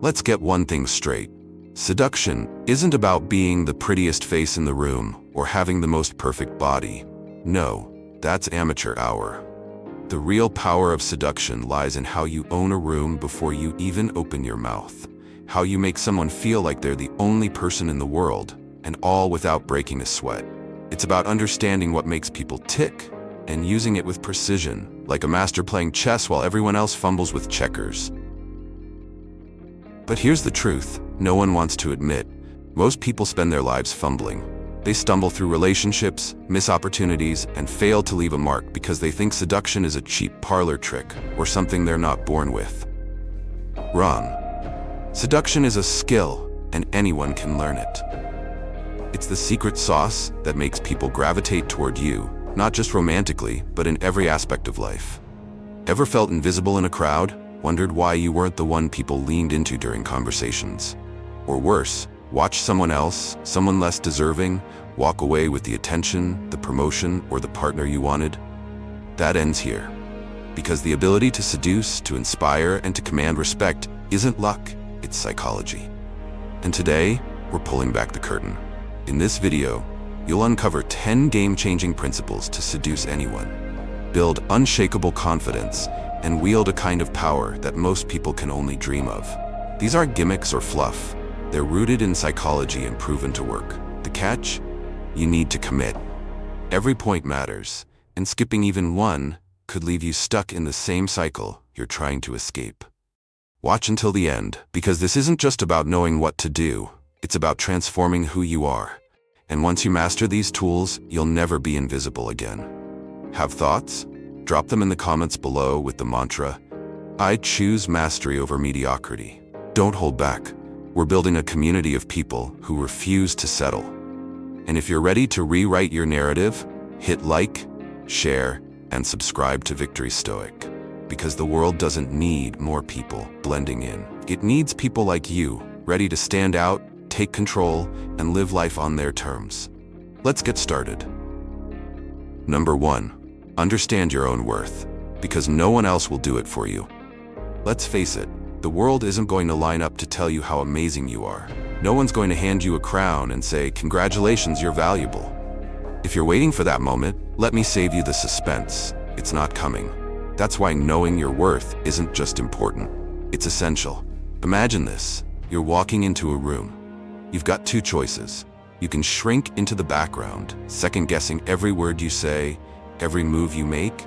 Let's get one thing straight. Seduction isn't about being the prettiest face in the room or having the most perfect body. No, that's amateur hour. The real power of seduction lies in how you own a room before you even open your mouth. How you make someone feel like they're the only person in the world, and all without breaking a sweat. It's about understanding what makes people tick and using it with precision, like a master playing chess while everyone else fumbles with checkers. But here's the truth no one wants to admit. Most people spend their lives fumbling. They stumble through relationships, miss opportunities, and fail to leave a mark because they think seduction is a cheap parlor trick or something they're not born with. Wrong. Seduction is a skill, and anyone can learn it. It's the secret sauce that makes people gravitate toward you, not just romantically, but in every aspect of life. Ever felt invisible in a crowd? Wondered why you weren't the one people leaned into during conversations? Or worse, watch someone else, someone less deserving, walk away with the attention, the promotion, or the partner you wanted? That ends here. Because the ability to seduce, to inspire, and to command respect isn't luck, it's psychology. And today, we're pulling back the curtain. In this video, you'll uncover 10 game-changing principles to seduce anyone, build unshakable confidence, and wield a kind of power that most people can only dream of. These aren't gimmicks or fluff. They're rooted in psychology and proven to work. The catch? You need to commit. Every point matters, and skipping even one could leave you stuck in the same cycle you're trying to escape. Watch until the end, because this isn't just about knowing what to do. It's about transforming who you are. And once you master these tools, you'll never be invisible again. Have thoughts? Drop them in the comments below with the mantra, I choose mastery over mediocrity. Don't hold back. We're building a community of people who refuse to settle. And if you're ready to rewrite your narrative, hit like, share, and subscribe to Victory Stoic. Because the world doesn't need more people blending in. It needs people like you, ready to stand out, take control, and live life on their terms. Let's get started. Number 1. Understand your own worth, because no one else will do it for you. Let's face it, the world isn't going to line up to tell you how amazing you are. No one's going to hand you a crown and say, congratulations, you're valuable. If you're waiting for that moment, let me save you the suspense. It's not coming. That's why knowing your worth isn't just important. It's essential. Imagine this. You're walking into a room. You've got two choices. You can shrink into the background, second-guessing every word you say, every move you make,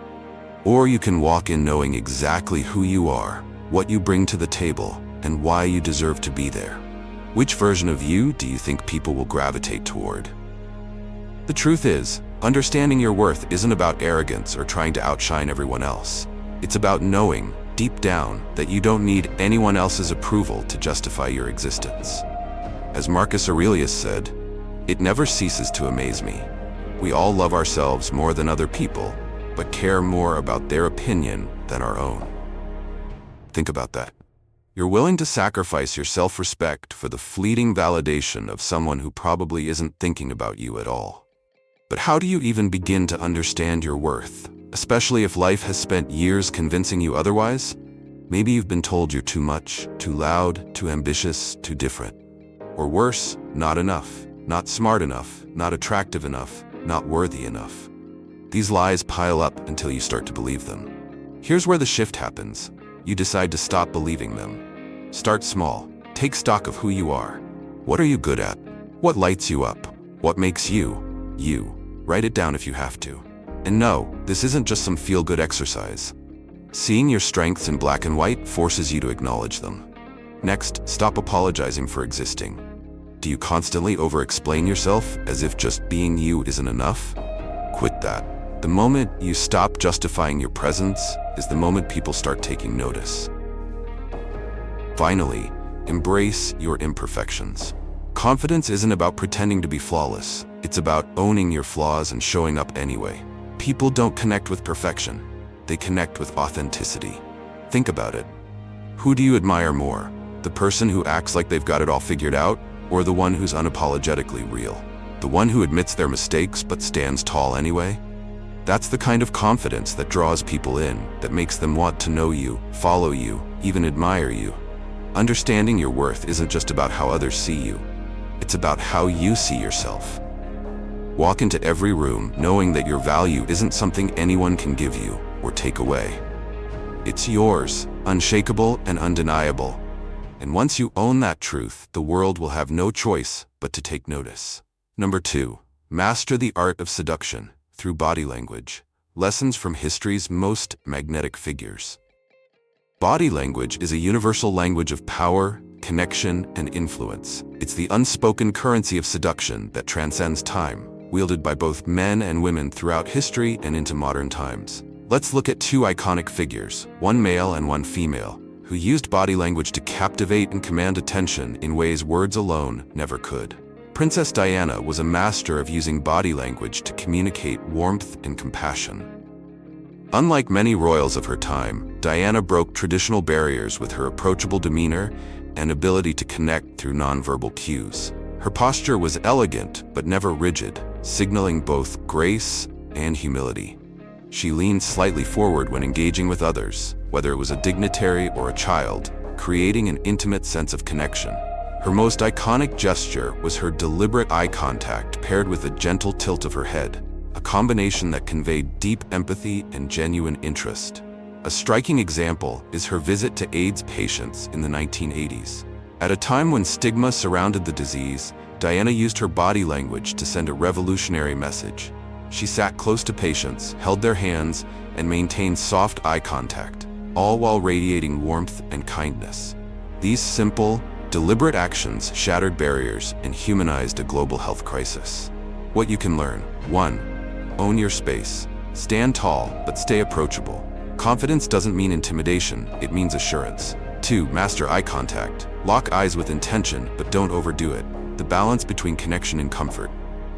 or you can walk in knowing exactly who you are, what you bring to the table, and why you deserve to be there. Which version of you do you think people will gravitate toward? The truth is, understanding your worth isn't about arrogance or trying to outshine everyone else. It's about knowing, deep down, that you don't need anyone else's approval to justify your existence. As Marcus Aurelius said, it never ceases to amaze me. We all love ourselves more than other people, but care more about their opinion than our own. Think about that. You're willing to sacrifice your self-respect for the fleeting validation of someone who probably isn't thinking about you at all. But how do you even begin to understand your worth, especially if life has spent years convincing you otherwise? Maybe you've been told you're too much, too loud, too ambitious, too different. Or worse, not enough, not smart enough, not attractive enough, not worthy enough. These lies pile up until you start to believe them. Here's where the shift happens. You decide to stop believing them. Start small. Take stock of who you are. What are you good at? What lights you up? What makes you, you? Write it down if you have to. And no, this isn't just some feel-good exercise. Seeing your strengths in black and white forces you to acknowledge them. Next, stop apologizing for existing. Do you constantly over-explain yourself as if just being you isn't enough? Quit that. The moment you stop justifying your presence is the moment people start taking notice. Finally, embrace your imperfections. Confidence isn't about pretending to be flawless. It's about owning your flaws and showing up anyway. People don't connect with perfection. They connect with authenticity. Think about it. Who do you admire more? The person who acts like they've got it all figured out, or the one who's unapologetically real? The one who admits their mistakes but stands tall anyway? That's the kind of confidence that draws people in, that makes them want to know you, follow you, even admire you. Understanding your worth isn't just about how others see you. It's about how you see yourself. Walk into every room knowing that your value isn't something anyone can give you or take away. It's yours, unshakable and undeniable. And once you own that truth, the world will have no choice but to take notice. Number 2. Master the art of seduction through body language. Lessons from history's most magnetic figures. Body language is a universal language of power, connection, and influence. It's the unspoken currency of seduction that transcends time, wielded by both men and women throughout history and into modern times. Let's look at 2 iconic figures, one male and one female, who used body language to captivate and command attention in ways words alone never could. Princess Diana was a master of using body language to communicate warmth and compassion. Unlike many royals of her time, Diana broke traditional barriers with her approachable demeanor and ability to connect through nonverbal cues. Her posture was elegant but never rigid, signaling both grace and humility. She leaned slightly forward when engaging with others, whether it was a dignitary or a child, creating an intimate sense of connection. Her most iconic gesture was her deliberate eye contact paired with a gentle tilt of her head, a combination that conveyed deep empathy and genuine interest. A striking example is her visit to AIDS patients in the 1980s. At a time when stigma surrounded the disease, Diana used her body language to send a revolutionary message. She sat close to patients, held their hands, and maintained soft eye contact, all while radiating warmth and kindness. These simple, deliberate actions shattered barriers and humanized a global health crisis. What you can learn: 1. Own your space. Stand tall, but stay approachable. Confidence doesn't mean intimidation, it means assurance. 2. Master eye contact. Lock eyes with intention, but don't overdo it. The balance between connection and comfort.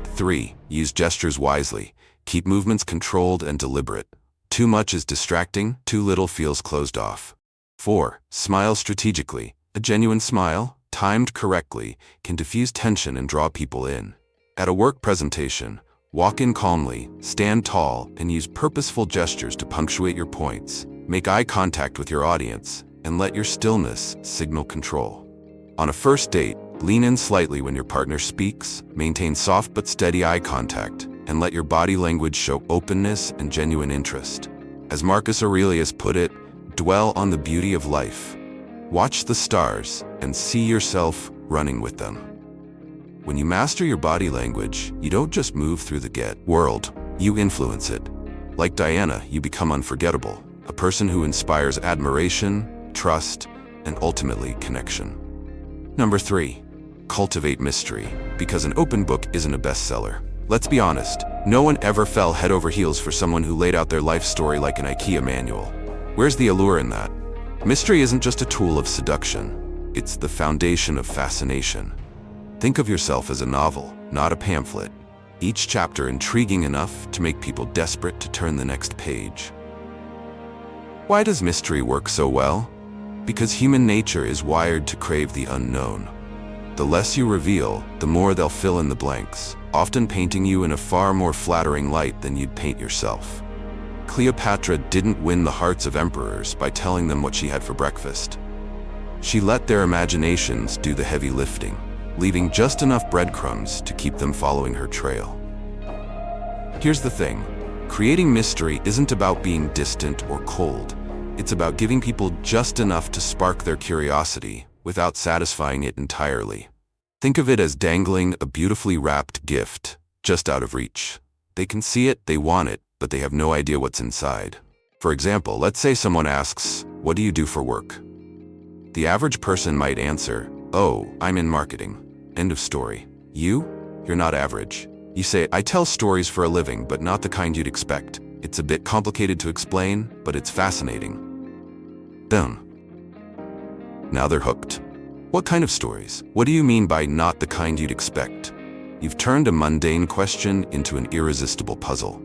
3. Use gestures wisely. Keep movements controlled and deliberate. Too much is distracting, too little feels closed off. 4. Smile strategically. A genuine smile, timed correctly, can diffuse tension and draw people in. At a work presentation, walk in calmly, stand tall, and use purposeful gestures to punctuate your points. Make eye contact with your audience, and let your stillness signal control. On a first date, lean in slightly when your partner speaks, maintain soft but steady eye contact, and let your body language show openness and genuine interest. As Marcus Aurelius put it, dwell on the beauty of life. Watch the stars and see yourself running with them. When you master your body language, you don't just move through the world, you influence it. Like Diana, you become unforgettable, a person who inspires admiration, trust, and ultimately connection. Number 3. Cultivate mystery, because an open book isn't a bestseller. Let's be honest, no one ever fell head over heels for someone who laid out their life story like an IKEA manual. Where's the allure in that? Mystery isn't just a tool of seduction, it's the foundation of fascination. Think of yourself as a novel, not a pamphlet. Each chapter intriguing enough to make people desperate to turn the next page. Why does mystery work so well? Because human nature is wired to crave the unknown. The less you reveal, the more they'll fill in the blanks, often painting you in a far more flattering light than you'd paint yourself. Cleopatra didn't win the hearts of emperors by telling them what she had for breakfast. She let their imaginations do the heavy lifting, leaving just enough breadcrumbs to keep them following her trail. Here's the thing, creating mystery isn't about being distant or cold. It's about giving people just enough to spark their curiosity without satisfying it entirely. Think of it as dangling a beautifully wrapped gift just out of reach. They can see it, they want it, but they have no idea what's inside. For example, let's say someone asks, "What do you do for work?" The average person might answer, "Oh, I'm in marketing." End of story. You're not average. You say, "I tell stories for a living, but not the kind you'd expect. It's a bit complicated to explain, but it's fascinating." Done. Now they're hooked. What kind of stories? What do you mean by not the kind you'd expect? You've turned a mundane question into an irresistible puzzle.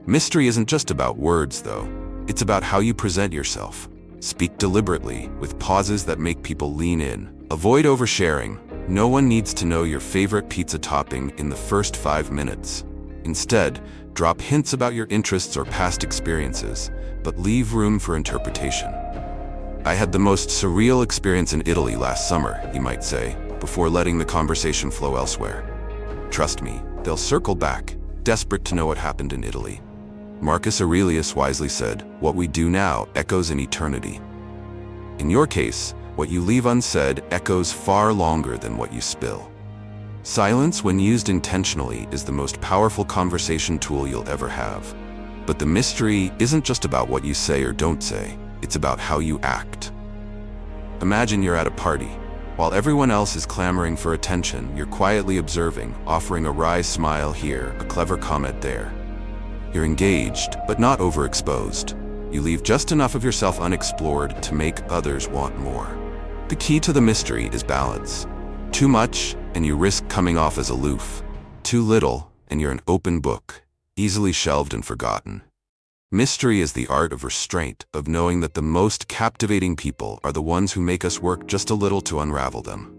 Mystery isn't just about words, though. It's about how you present yourself. Speak deliberately, with pauses that make people lean in. Avoid oversharing. No one needs to know your favorite pizza topping in the first 5 minutes. Instead, drop hints about your interests or past experiences, but leave room for interpretation. I had the most surreal experience in Italy last summer, you might say, before letting the conversation flow elsewhere. Trust me, they'll circle back, desperate to know what happened in Italy. Marcus Aurelius wisely said, "What we do now echoes in eternity." In your case, what you leave unsaid echoes far longer than what you spill. Silence, when used intentionally, is the most powerful conversation tool you'll ever have. But the mystery isn't just about what you say or don't say, it's about how you act. Imagine you're at a party. While everyone else is clamoring for attention, you're quietly observing, offering a wry smile here, a clever comment there. You're engaged, but not overexposed. You leave just enough of yourself unexplored to make others want more. The key to the mystery is balance. Too much, and you risk coming off as aloof. Too little, and you're an open book, easily shelved and forgotten. Mystery is the art of restraint, of knowing that the most captivating people are the ones who make us work just a little to unravel them.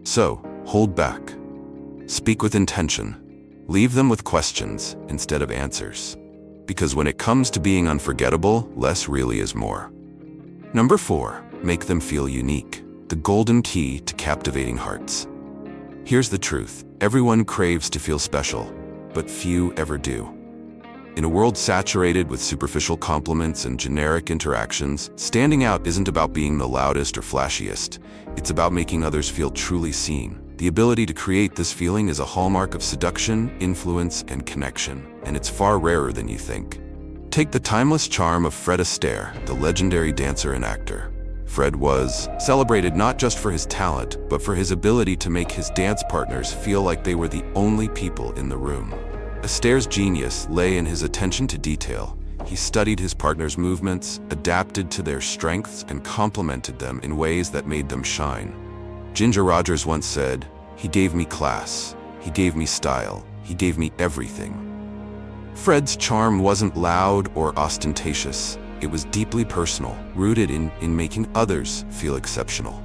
So, hold back. Speak with intention. Leave them with questions instead of answers. Because when it comes to being unforgettable, less really is more. Number 4, make them feel unique. The golden key to captivating hearts. Here's the truth. Everyone craves to feel special, but few ever do. In a world saturated with superficial compliments and generic interactions, standing out isn't about being the loudest or flashiest. It's about making others feel truly seen. The ability to create this feeling is a hallmark of seduction, influence, and connection, and it's far rarer than you think. Take the timeless charm of Fred Astaire, the legendary dancer and actor. Fred was celebrated not just for his talent, but for his ability to make his dance partners feel like they were the only people in the room. Astaire's genius lay in his attention to detail. He studied his partner's movements, adapted to their strengths, and complemented them in ways that made them shine. Ginger Rogers once said, "He gave me class, he gave me style, he gave me everything." Fred's charm wasn't loud or ostentatious. It was deeply personal, rooted in making others feel exceptional.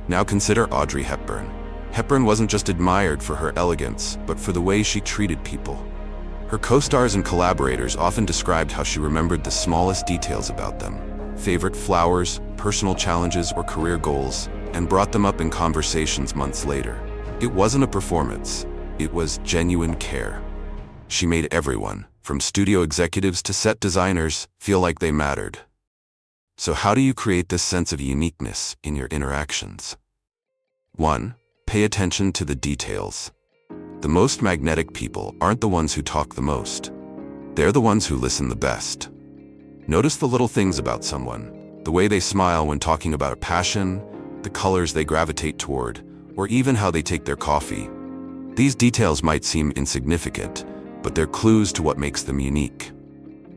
Now consider Audrey Hepburn. Hepburn wasn't just admired for her elegance, but for the way she treated people. Her co-stars and collaborators often described how she remembered the smallest details about them, favorite flowers, personal challenges, or career goals, and brought them up in conversations months later. It wasn't a performance, it was genuine care. She made everyone, from studio executives to set designers, feel like they mattered. So how do you create this sense of uniqueness in your interactions? 1. Pay attention to the details. The most magnetic people aren't the ones who talk the most. They're the ones who listen the best. Notice the little things about someone, the way they smile when talking about a passion, the colors they gravitate toward, or even how they take their coffee. These details might seem insignificant, but they're clues to what makes them unique.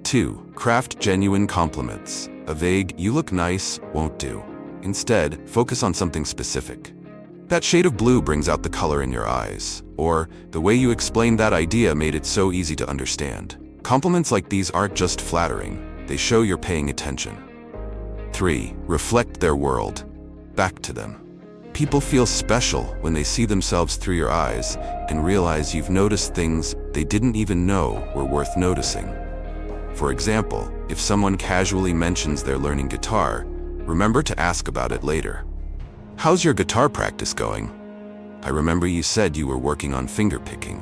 2. Craft genuine compliments. A vague, "you look nice," won't do. Instead, focus on something specific. "That shade of blue brings out the color in your eyes," or "the way you explained that idea made it so easy to understand." Compliments like these aren't just flattering, they show you're paying attention. 3. Reflect their world. Back to them. People feel special when they see themselves through your eyes and realize you've noticed things they didn't even know were worth noticing. For example, if someone casually mentions they're learning guitar, remember to ask about it later. "How's your guitar practice going? I remember you said you were working on fingerpicking."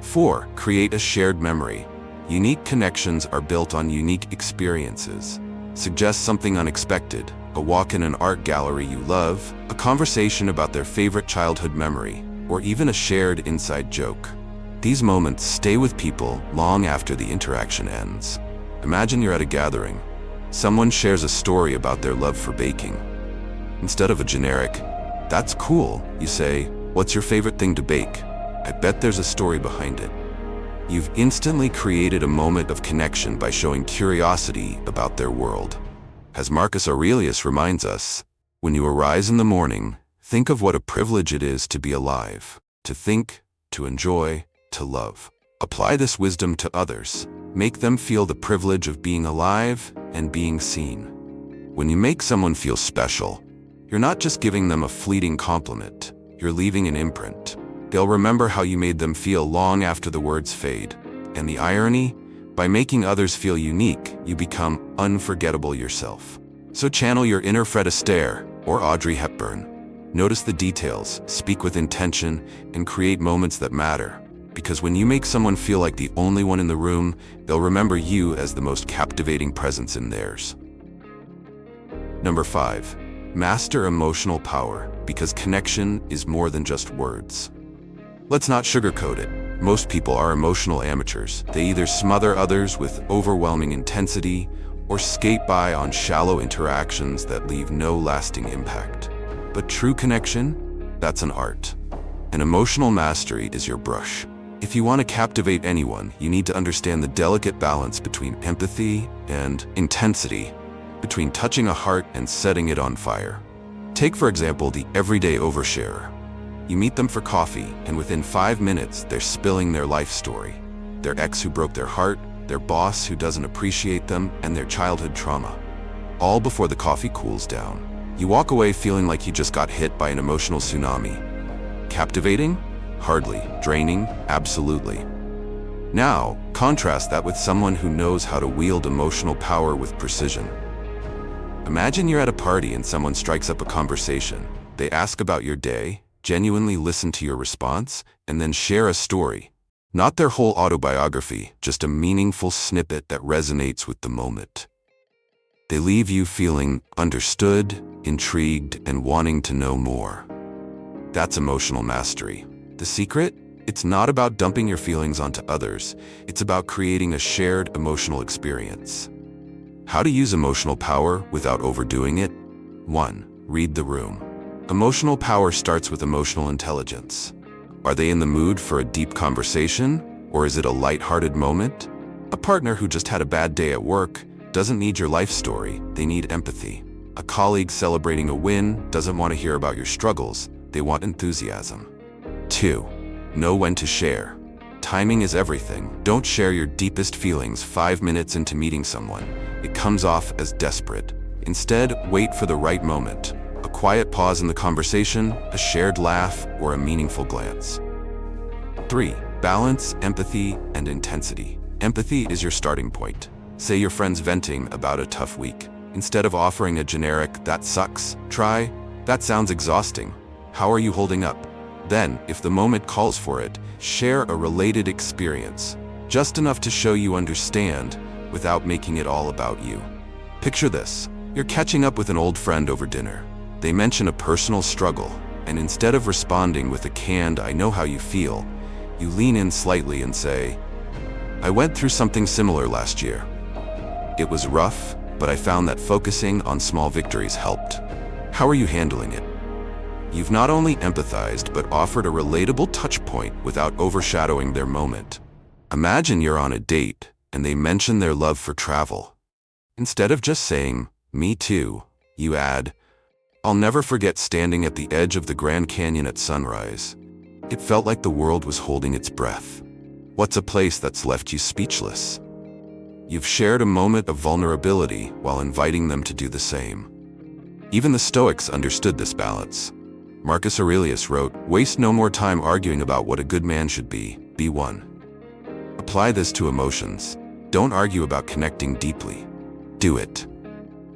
4. Create a shared memory. Unique connections are built on unique experiences. Suggest something unexpected, a walk in an art gallery you love, a conversation about their favorite childhood memory, or even a shared inside joke. These moments stay with people long after the interaction ends. Imagine you're at a gathering. Someone shares a story about their love for baking. Instead of a generic, "That's cool," you say, "What's your favorite thing to bake? I bet there's a story behind it." You've instantly created a moment of connection by showing curiosity about their world. As Marcus Aurelius reminds us, when you arise in the morning, think of what a privilege it is to be alive, to think, to enjoy, to love. Apply this wisdom to others. Make them feel the privilege of being alive and being seen. When you make someone feel special, you're not just giving them a fleeting compliment, you're leaving an imprint. They'll remember how you made them feel long after the words fade. And the irony? By making others feel unique, you become unforgettable yourself. So channel your inner Fred Astaire or Audrey Hepburn. Notice the details, speak with intention, and create moments that matter. Because when you make someone feel like the only one in the room, they'll remember you as the most captivating presence in theirs. Number 5. Master emotional power, because connection is more than just words. Let's not sugarcoat it. Most people are emotional amateurs. They either smother others with overwhelming intensity or skate by on shallow interactions that leave no lasting impact. But true connection, that's an art. And emotional mastery is your brush. If you want to captivate anyone, you need to understand the delicate balance between empathy and intensity, between touching a heart and setting it on fire. Take, for example, the everyday oversharer. You meet them for coffee, and within 5 minutes, they're spilling their life story. Their ex who broke their heart, their boss who doesn't appreciate them, and their childhood trauma. All before the coffee cools down. You walk away feeling like you just got hit by an emotional tsunami. Captivating? Hardly. Draining? Absolutely. Now, contrast that with someone who knows how to wield emotional power with precision. Imagine you're at a party and someone strikes up a conversation. They ask about your day, genuinely listen to your response, and then share a story. Not their whole autobiography, just a meaningful snippet that resonates with the moment. They leave you feeling understood, intrigued, and wanting to know more. That's emotional mastery. The secret? It's not about dumping your feelings onto others. It's about creating a shared emotional experience. How to use emotional power without overdoing it? 1. Read the room. Emotional power starts with emotional intelligence. Are they in the mood for a deep conversation, or is it a lighthearted moment? A partner who just had a bad day at work doesn't need your life story, they need empathy. A colleague celebrating a win doesn't want to hear about your struggles, they want enthusiasm. 2. Know when to share. Timing is everything. Don't share your deepest feelings 5 minutes into meeting someone. It comes off as desperate. Instead, wait for the right moment. A quiet pause in the conversation, a shared laugh, or a meaningful glance. 3. Balance empathy and intensity. Empathy is your starting point. Say your friend's venting about a tough week. Instead of offering a generic, "that sucks," try, "that sounds exhausting. How are you holding up?" Then, if the moment calls for it, share a related experience, just enough to show you understand without making it all about you. Picture this. You're catching up with an old friend over dinner. They mention a personal struggle, and instead of responding with a canned "I know how you feel," you lean in slightly and say, "I went through something similar last year. It was rough, but I found that focusing on small victories helped. How are you handling it?" You've not only empathized, but offered a relatable touch point without overshadowing their moment. Imagine you're on a date, and they mention their love for travel. Instead of just saying, "Me too," you add, "I'll never forget standing at the edge of the Grand Canyon at sunrise. It felt like the world was holding its breath." What's a place that's left you speechless? You've shared a moment of vulnerability while inviting them to do the same. Even the Stoics understood this balance. Marcus Aurelius wrote, "Waste no more time arguing about what a good man should be one." Apply this to emotions. Don't argue about connecting deeply. Do it.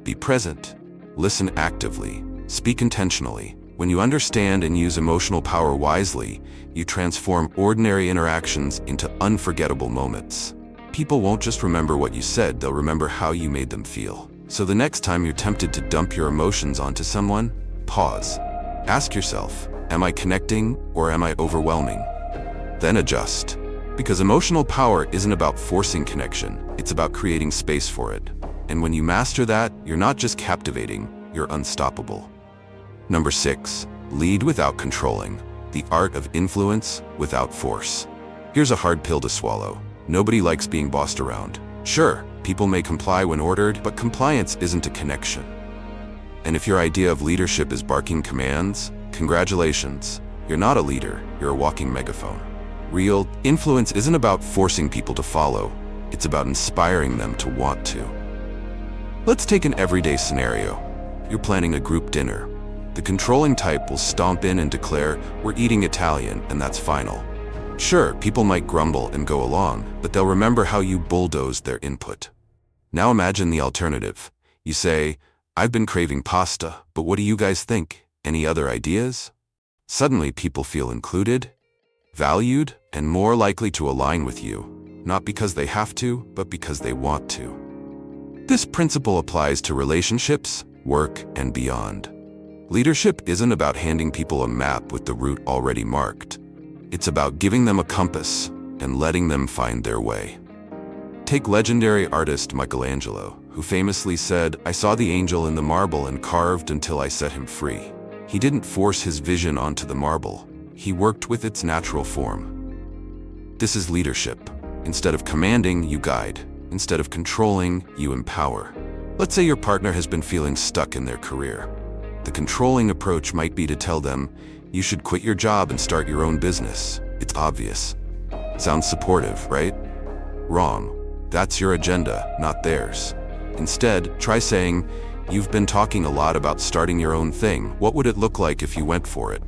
Be present. Listen actively. Speak intentionally. When you understand and use emotional power wisely, you transform ordinary interactions into unforgettable moments. People won't just remember what you said, they'll remember how you made them feel. So the next time you're tempted to dump your emotions onto someone, pause. Ask yourself, am I connecting or am I overwhelming? Then adjust. Because emotional power isn't about forcing connection, it's about creating space for it. And when you master that, you're not just captivating, you're unstoppable. Number 6, lead without controlling. The art of influence without force. Here's a hard pill to swallow. Nobody likes being bossed around. Sure, people may comply when ordered, but compliance isn't a connection. And if your idea of leadership is barking commands, congratulations. You're not a leader, you're a walking megaphone. Real influence isn't about forcing people to follow, it's about inspiring them to want to. Let's take an everyday scenario. You're planning a group dinner. The controlling type will stomp in and declare, "We're eating Italian, and that's final." Sure, people might grumble and go along, but they'll remember how you bulldozed their input. Now imagine the alternative. You say, I've been craving pasta, but what do you guys think? Any other ideas? Suddenly people feel included, valued, and more likely to align with you, not because they have to, but because they want to. This principle applies to relationships, work, and beyond. Leadership isn't about handing people a map with the route already marked. It's about giving them a compass and letting them find their way. Take legendary artist Michelangelo, who famously said, "I saw the angel in the marble and carved until I set him free." He didn't force his vision onto the marble. He worked with its natural form. This is leadership. Instead of commanding, you guide. Instead of controlling, you empower. Let's say your partner has been feeling stuck in their career. The controlling approach might be to tell them, "You should quit your job and start your own business." It's obvious. Sounds supportive, right? Wrong. That's your agenda, not theirs. Instead, try saying, "You've been talking a lot about starting your own thing. What would it look like if you went for it?"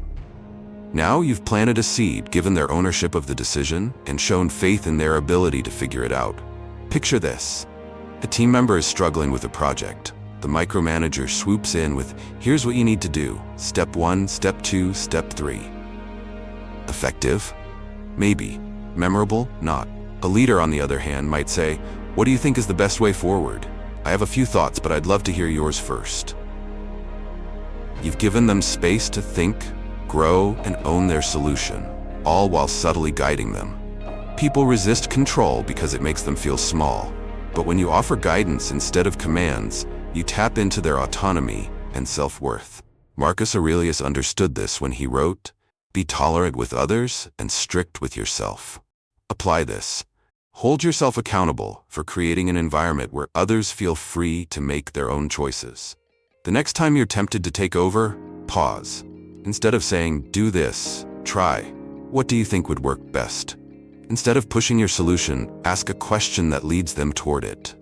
Now you've planted a seed, given their ownership of the decision, and shown faith in their ability to figure it out. Picture this. A team member is struggling with a project. The micromanager swoops in with, "Here's what you need to do. Step 1, Step 2, Step 3. Effective? Maybe. Memorable? Not. A leader, on the other hand, might say, "What do you think is the best way forward? I have a few thoughts, but I'd love to hear yours first." You've given them space to think, grow, and own their solution, all while subtly guiding them. People resist control because it makes them feel small. But when you offer guidance instead of commands, you tap into their autonomy and self-worth. Marcus Aurelius understood this when he wrote, "Be tolerant with others and strict with yourself." Apply this. Hold yourself accountable for creating an environment where others feel free to make their own choices. The next time you're tempted to take over, pause. Instead of saying, "Do this," try, "What do you think would work best?" Instead of pushing your solution, ask a question that leads them toward it.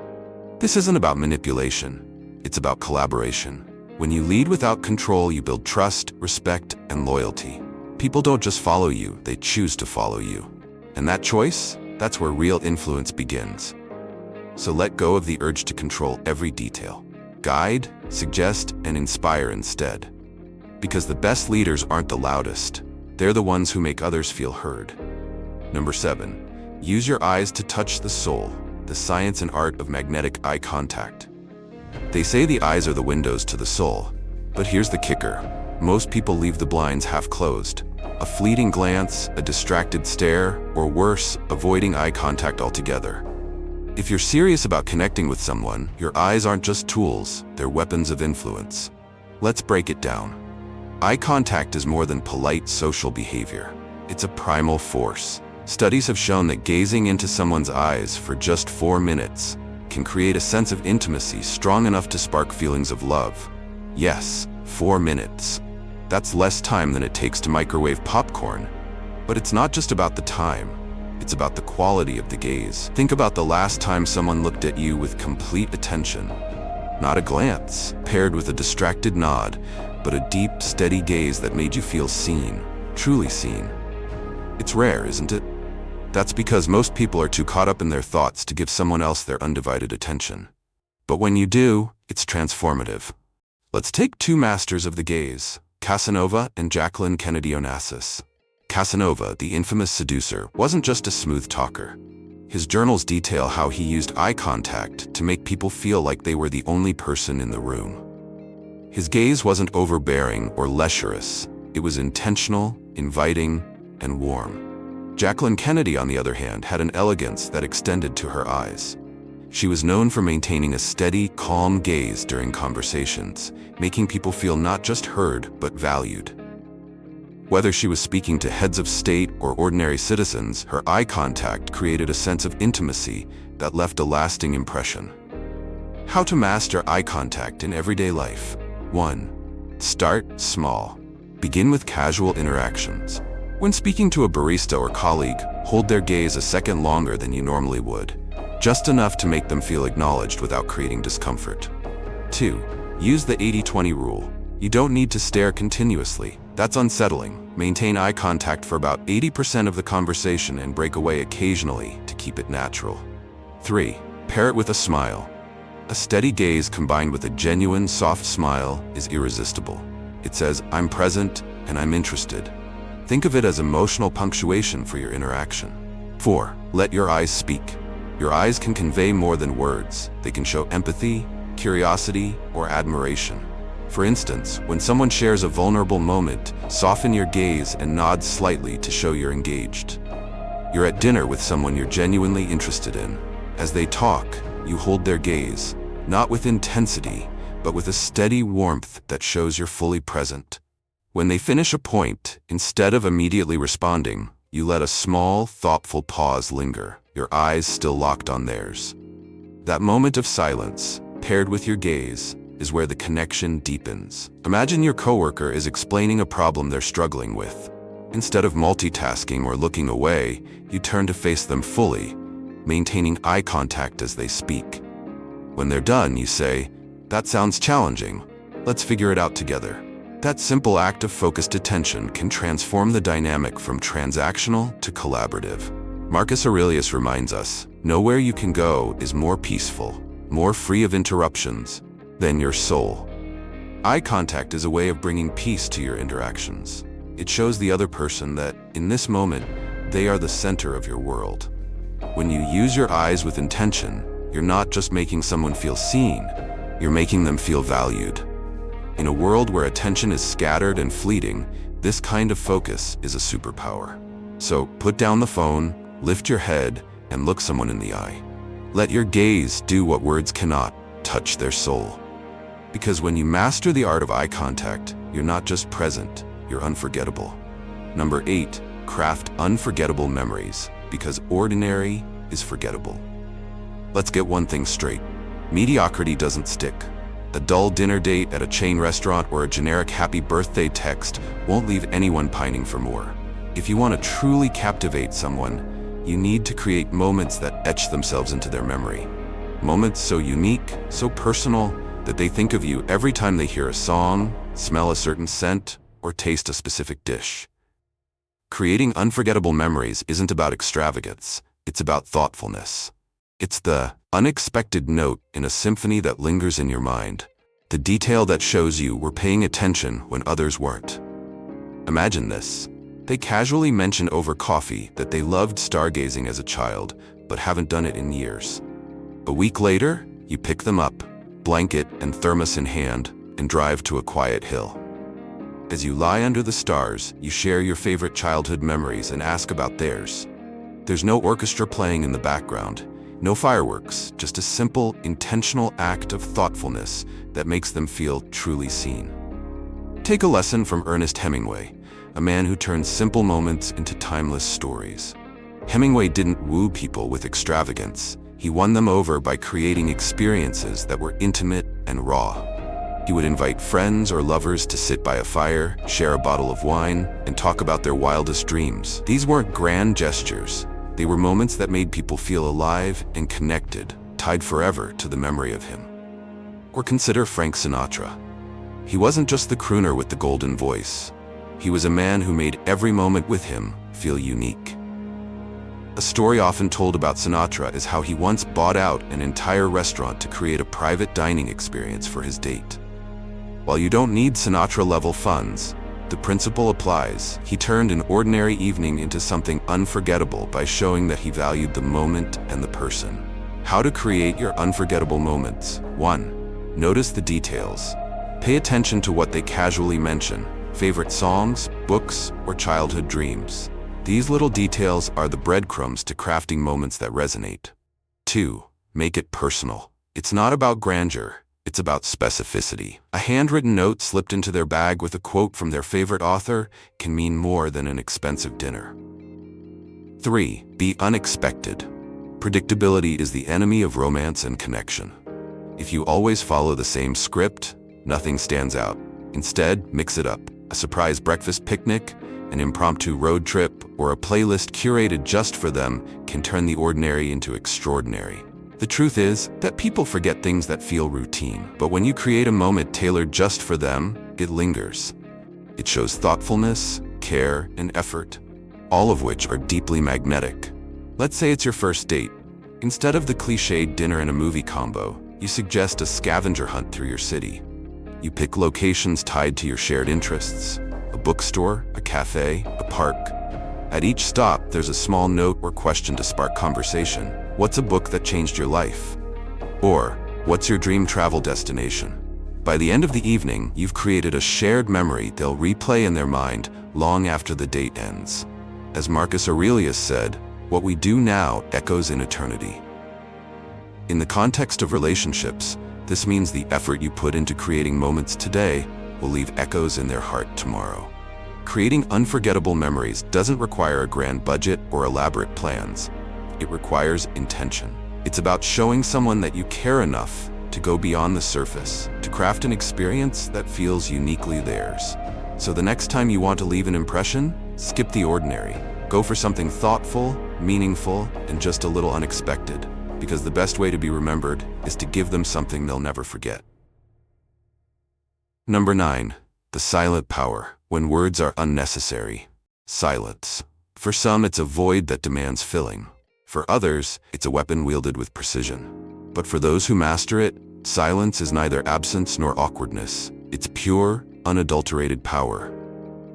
This isn't about manipulation. It's about collaboration. When you lead without control, you build trust, respect, and loyalty. People don't just follow you, they choose to follow you. And that choice, that's where real influence begins. So let go of the urge to control every detail. Guide, suggest, and inspire instead. Because the best leaders aren't the loudest. They're the ones who make others feel heard. Number 7, use your eyes to touch the soul, the science and art of magnetic eye contact. They say the eyes are the windows to the soul, but here's the kicker. Most people leave the blinds half closed. A fleeting glance, a distracted stare, or worse, avoiding eye contact altogether. If you're serious about connecting with someone, your eyes aren't just tools, they're weapons of influence. Let's break it down. Eye contact is more than polite social behavior. It's a primal force. Studies have shown that gazing into someone's eyes for just 4 minutes can create a sense of intimacy strong enough to spark feelings of love. Yes, 4 minutes. That's less time than it takes to microwave popcorn. But it's not just about the time. It's about the quality of the gaze. Think about the last time someone looked at you with complete attention. Not a glance, paired with a distracted nod, but a deep, steady gaze that made you feel seen, truly seen. It's rare, isn't it? That's because most people are too caught up in their thoughts to give someone else their undivided attention. But when you do, it's transformative. Let's take 2 masters of the gaze, Casanova and Jacqueline Kennedy Onassis. Casanova, the infamous seducer, wasn't just a smooth talker. His journals detail how he used eye contact to make people feel like they were the only person in the room. His gaze wasn't overbearing or lecherous. It was intentional, inviting, and warm. Jacqueline Kennedy, on the other hand, had an elegance that extended to her eyes. She was known for maintaining a steady, calm gaze during conversations, making people feel not just heard, but valued. Whether she was speaking to heads of state or ordinary citizens, her eye contact created a sense of intimacy that left a lasting impression. How to master eye contact in everyday life. 1. Start small. Begin with casual interactions. When speaking to a barista or colleague, hold their gaze a second longer than you normally would, just enough to make them feel acknowledged without creating discomfort. 2. Use the 80-20 rule. You don't need to stare continuously. That's unsettling. Maintain eye contact for about 80% of the conversation and break away occasionally to keep it natural. 3. Pair it with a smile. A steady gaze combined with a genuine, soft smile is irresistible. It says, "I'm present and I'm interested." Think of it as emotional punctuation for your interaction. 4. Let your eyes speak. Your eyes can convey more than words. They can show empathy, curiosity, or admiration. For instance, when someone shares a vulnerable moment, soften your gaze and nod slightly to show you're engaged. You're at dinner with someone you're genuinely interested in. As they talk, you hold their gaze, not with intensity, but with a steady warmth that shows you're fully present. When they finish a point, instead of immediately responding, you let a small, thoughtful pause linger, your eyes still locked on theirs. That moment of silence, paired with your gaze, is where the connection deepens. Imagine your coworker is explaining a problem they're struggling with. Instead of multitasking or looking away, you turn to face them fully, maintaining eye contact as they speak. When they're done, you say, "That sounds challenging. Let's figure it out together." That simple act of focused attention can transform the dynamic from transactional to collaborative. Marcus Aurelius reminds us, nowhere you can go is more peaceful, more free of interruptions than your soul. Eye contact is a way of bringing peace to your interactions. It shows the other person that, in this moment, they are the center of your world. When you use your eyes with intention, you're not just making someone feel seen, you're making them feel valued. In a world where attention is scattered and fleeting, this kind of focus is a superpower. So put down the phone, lift your head, and look someone in the eye. Let your gaze do what words cannot, touch their soul. Because when you master the art of eye contact, you're not just present, you're unforgettable. Number 8, craft unforgettable memories, because ordinary is forgettable. Let's get one thing straight. Mediocrity doesn't stick. A dull dinner date at a chain restaurant or a generic happy birthday text won't leave anyone pining for more. If you want to truly captivate someone, you need to create moments that etch themselves into their memory. Moments so unique, so personal, that they think of you every time they hear a song, smell a certain scent, or taste a specific dish. Creating unforgettable memories isn't about extravagance, it's about thoughtfulness. It's the unexpected note in a symphony that lingers in your mind, the detail that shows you were paying attention when others weren't. Imagine this. They casually mention over coffee that they loved stargazing as a child, but haven't done it in years. A week later, you pick them up, blanket and thermos in hand, and drive to a quiet hill. As you lie under the stars, you share your favorite childhood memories and ask about theirs. There's no orchestra playing in the background, no fireworks, just a simple, intentional act of thoughtfulness that makes them feel truly seen. Take a lesson from Ernest Hemingway, a man who turned simple moments into timeless stories. Hemingway didn't woo people with extravagance. He won them over by creating experiences that were intimate and raw. He would invite friends or lovers to sit by a fire, share a bottle of wine, and talk about their wildest dreams. These weren't grand gestures. They were moments that made people feel alive and connected, tied forever to the memory of him. Or consider Frank Sinatra. He wasn't just the crooner with the golden voice. He was a man who made every moment with him feel unique. A story often told about Sinatra is how he once bought out an entire restaurant to create a private dining experience for his date. While you don't need Sinatra-level funds, the principle applies. He turned an ordinary evening into something unforgettable by showing that he valued the moment and the person. How to create your unforgettable moments. 1. Notice the details. Pay attention to what they casually mention, favorite songs, books, or childhood dreams. These little details are the breadcrumbs to crafting moments that resonate. 2. Make it personal. It's not about grandeur. It's about specificity. A handwritten note slipped into their bag with a quote from their favorite author can mean more than an expensive dinner. 3. Be unexpected. Predictability is the enemy of romance and connection. If you always follow the same script, nothing stands out. Instead, mix it up. A surprise breakfast picnic, an impromptu road trip, or a playlist curated just for them can turn the ordinary into extraordinary. The truth is that people forget things that feel routine, but when you create a moment tailored just for them, it lingers. It shows thoughtfulness, care, and effort, all of which are deeply magnetic. Let's say it's your first date. Instead of the cliched dinner and a movie combo, You suggest a scavenger hunt through your city. You pick locations tied to your shared interests: a bookstore, a cafe, a park. At each stop, there's a small note or question to spark conversation. What's a book that changed your life? Or, what's your dream travel destination? By the end of the evening, you've created a shared memory they'll replay in their mind long after the date ends. As Marcus Aurelius said, what we do now echoes in eternity. In the context of relationships, this means the effort you put into creating moments today will leave echoes in their heart tomorrow. Creating unforgettable memories doesn't require a grand budget or elaborate plans. It requires intention. It's about showing someone that you care enough to go beyond the surface, to craft an experience that feels uniquely theirs. So the next time you want to leave an impression, skip the ordinary. Go for something thoughtful, meaningful, and just a little unexpected, because the best way to be remembered is to give them something they'll never forget. Number 9. The silent power. When words are unnecessary. Silence. For some, it's a void that demands filling. For others, it's a weapon wielded with precision. But for those who master it, silence is neither absence nor awkwardness. It's pure, unadulterated power.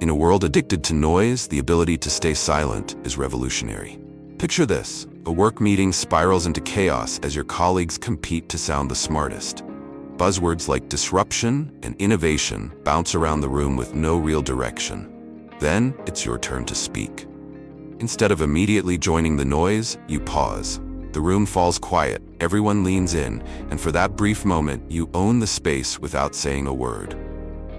In a world addicted to noise, the ability to stay silent is revolutionary. Picture this: a work meeting spirals into chaos as your colleagues compete to sound the smartest. Buzzwords like disruption and innovation bounce around the room with no real direction. Then, it's your turn to speak. Instead of immediately joining the noise, you pause. The room falls quiet, everyone leans in, and for that brief moment, you own the space without saying a word.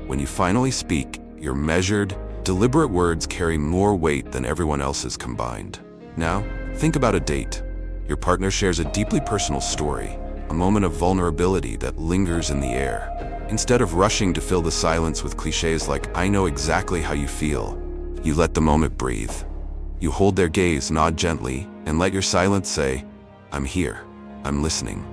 When you finally speak, your measured, deliberate words carry more weight than everyone else's combined. Now, think about a date. Your partner shares a deeply personal story, a moment of vulnerability that lingers in the air. Instead of rushing to fill the silence with cliches like, "I know exactly how you feel," you let the moment breathe. You hold their gaze, nod gently, and let your silence say, "I'm here, I'm listening."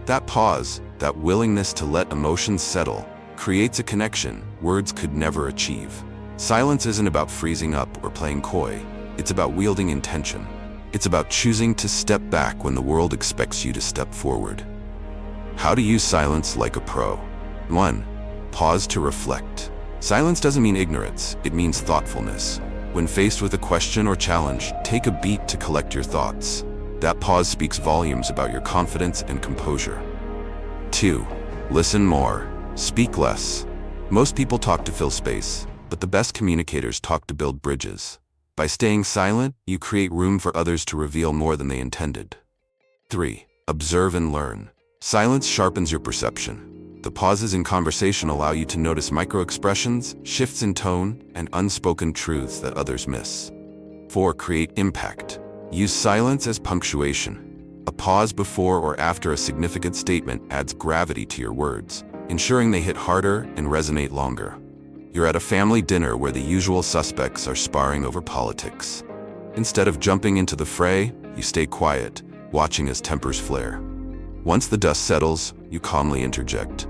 That pause, that willingness to let emotions settle, creates a connection words could never achieve. Silence isn't about freezing up or playing coy. It's about wielding intention. It's about choosing to step back when the world expects you to step forward. How to use silence like a pro. 1. Pause to reflect. Silence doesn't mean ignorance, it means thoughtfulness. When faced with a question or challenge, take a beat to collect your thoughts. That pause speaks volumes about your confidence and composure. 2. Listen more. Speak less. Most people talk to fill space, but the best communicators talk to build bridges. By staying silent, you create room for others to reveal more than they intended. 3. Observe and learn. Silence sharpens your perception. The pauses in conversation allow you to notice micro-expressions, shifts in tone, and unspoken truths that others miss. 4. Create impact. Use silence as punctuation. A pause before or after a significant statement adds gravity to your words, ensuring they hit harder and resonate longer. You're at a family dinner where the usual suspects are sparring over politics. Instead of jumping into the fray, you stay quiet, watching as tempers flare. Once the dust settles, you calmly interject.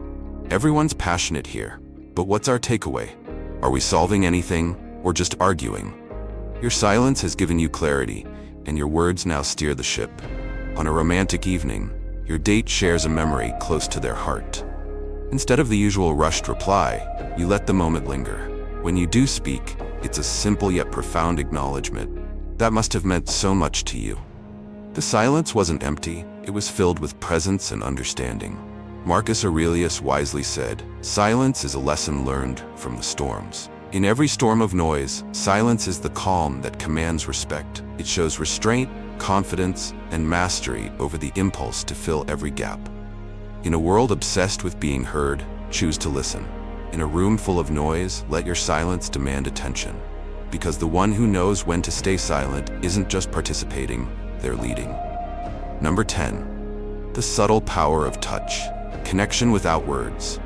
Everyone's passionate here, but what's our takeaway? Are we solving anything, or just arguing? Your silence has given you clarity, and your words now steer the ship. On a romantic evening, your date shares a memory close to their heart. Instead of the usual rushed reply, you let the moment linger. When you do speak, it's a simple yet profound acknowledgement. That must have meant so much to you. The silence wasn't empty, it was filled with presence and understanding. Marcus Aurelius wisely said, "Silence is a lesson learned from the storms." In every storm of noise, silence is the calm that commands respect. It shows restraint, confidence, and mastery over the impulse to fill every gap. In a world obsessed with being heard, choose to listen. In a room full of noise, let your silence demand attention. Because the one who knows when to stay silent isn't just participating, they're leading. Number 10. The subtle power of touch. Connection without words.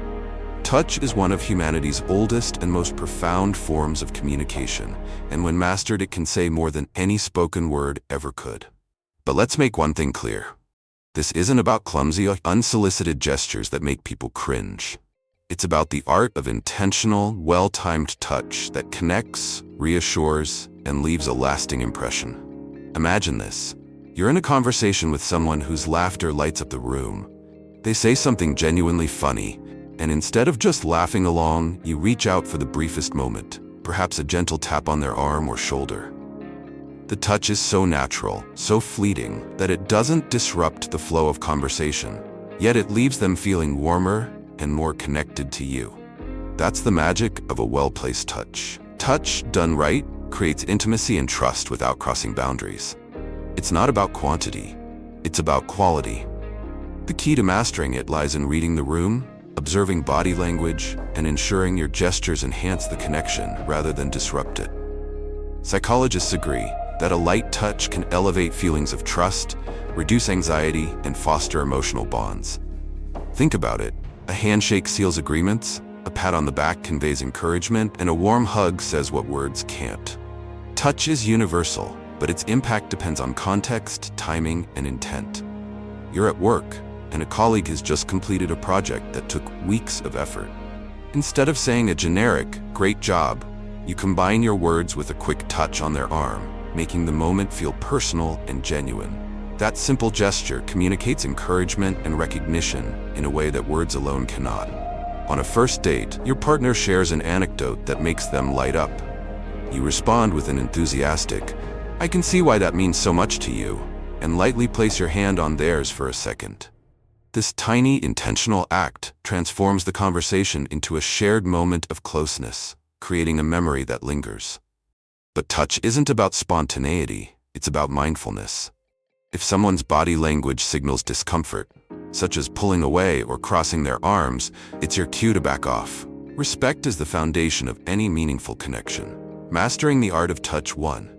Touch is one of humanity's oldest and most profound forms of communication, and when mastered, it can say more than any spoken word ever could. But let's make one thing clear. This isn't about clumsy or unsolicited gestures that make people cringe. It's about the art of intentional, well-timed touch that connects, reassures, and leaves a lasting impression. Imagine this. You're in a conversation with someone whose laughter lights up the room, They say something genuinely funny, and instead of just laughing along, you reach out for the briefest moment, perhaps a gentle tap on their arm or shoulder. The touch is so natural, so fleeting, that it doesn't disrupt the flow of conversation, yet it leaves them feeling warmer and more connected to you. That's the magic of a well-placed touch. Touch, done right, creates intimacy and trust without crossing boundaries. It's not about quantity, it's about quality. The key to mastering it lies in reading the room, observing body language, and ensuring your gestures enhance the connection rather than disrupt it. Psychologists agree that a light touch can elevate feelings of trust, reduce anxiety, and foster emotional bonds. Think about it. A handshake seals agreements, a pat on the back conveys encouragement, and a warm hug says what words can't. Touch is universal, but its impact depends on context, timing, and intent. You're at work, and a colleague has just completed a project that took weeks of effort. Instead of saying a generic, "Great job," you combine your words with a quick touch on their arm, making the moment feel personal and genuine. That simple gesture communicates encouragement and recognition in a way that words alone cannot. On a first date, your partner shares an anecdote that makes them light up. You respond with an enthusiastic, "I can see why that means so much to you," and lightly place your hand on theirs for a second. This tiny, intentional act transforms the conversation into a shared moment of closeness, creating a memory that lingers. But touch isn't about spontaneity, it's about mindfulness. If someone's body language signals discomfort, such as pulling away or crossing their arms, it's your cue to back off. Respect is the foundation of any meaningful connection. Mastering the art of touch 1.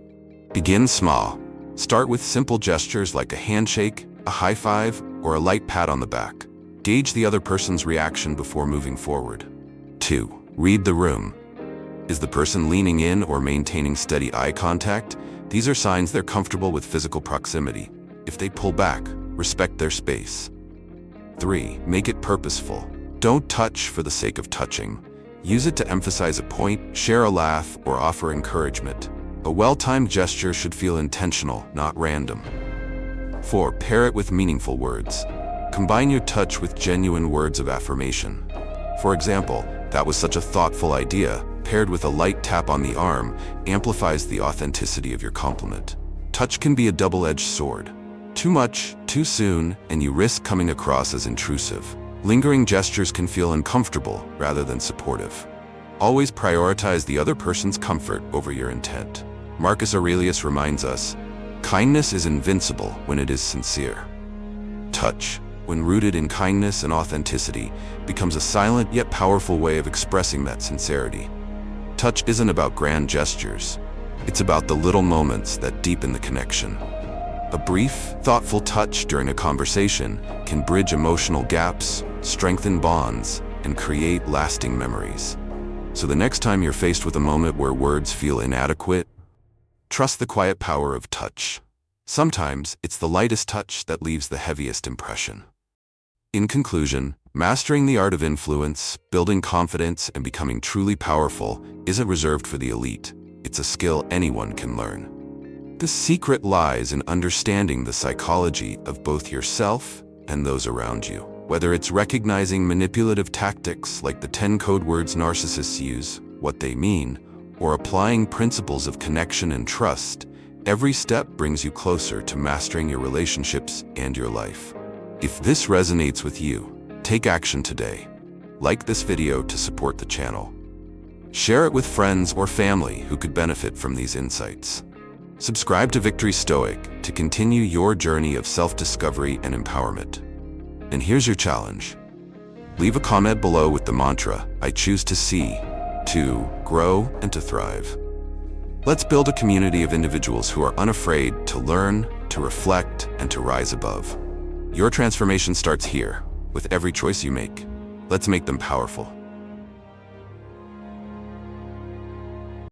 Begin small. Start with simple gestures like a handshake, a high five, or a light pat on the back. Gauge the other person's reaction before moving forward. 2. Read the room. Is the person leaning in or maintaining steady eye contact? These are signs they're comfortable with physical proximity. If they pull back, respect their space. 3. Make it purposeful. Don't touch for the sake of touching. Use it to emphasize a point, share a laugh, or offer encouragement. A well-timed gesture should feel intentional, not random. 4. Pair it with meaningful words. Combine your touch with genuine words of affirmation. For example, "That was such a thoughtful idea," paired with a light tap on the arm, amplifies the authenticity of your compliment. Touch can be a double-edged sword. Too much, too soon, and you risk coming across as intrusive. Lingering gestures can feel uncomfortable rather than supportive. Always prioritize the other person's comfort over your intent. Marcus Aurelius reminds us, "Kindness is invincible when it is sincere." Touch, when rooted in kindness and authenticity, becomes a silent yet powerful way of expressing that sincerity. Touch isn't about grand gestures. It's about the little moments that deepen the connection. A brief, thoughtful touch during a conversation can bridge emotional gaps, strengthen bonds, and create lasting memories. So the next time you're faced with a moment where words feel inadequate, trust the quiet power of touch. Sometimes it's the lightest touch that leaves the heaviest impression. In conclusion, mastering the art of influence, building confidence, and becoming truly powerful isn't reserved for the elite. It's a skill anyone can learn. The secret lies in understanding the psychology of both yourself and those around you. Whether it's recognizing manipulative tactics like the 10 code words narcissists use, what they mean, or applying principles of connection and trust, every step brings you closer to mastering your relationships and your life. If this resonates with you, take action today. Like this video to support the channel. Share it with friends or family who could benefit from these insights. Subscribe to Victory Stoic to continue your journey of self-discovery and empowerment. And here's your challenge. Leave a comment below with the mantra, "I choose to see, to grow, and to thrive." Let's build a community of individuals who are unafraid to learn, to reflect, and to rise above. Your transformation starts here, with every choice you make. Let's make them powerful.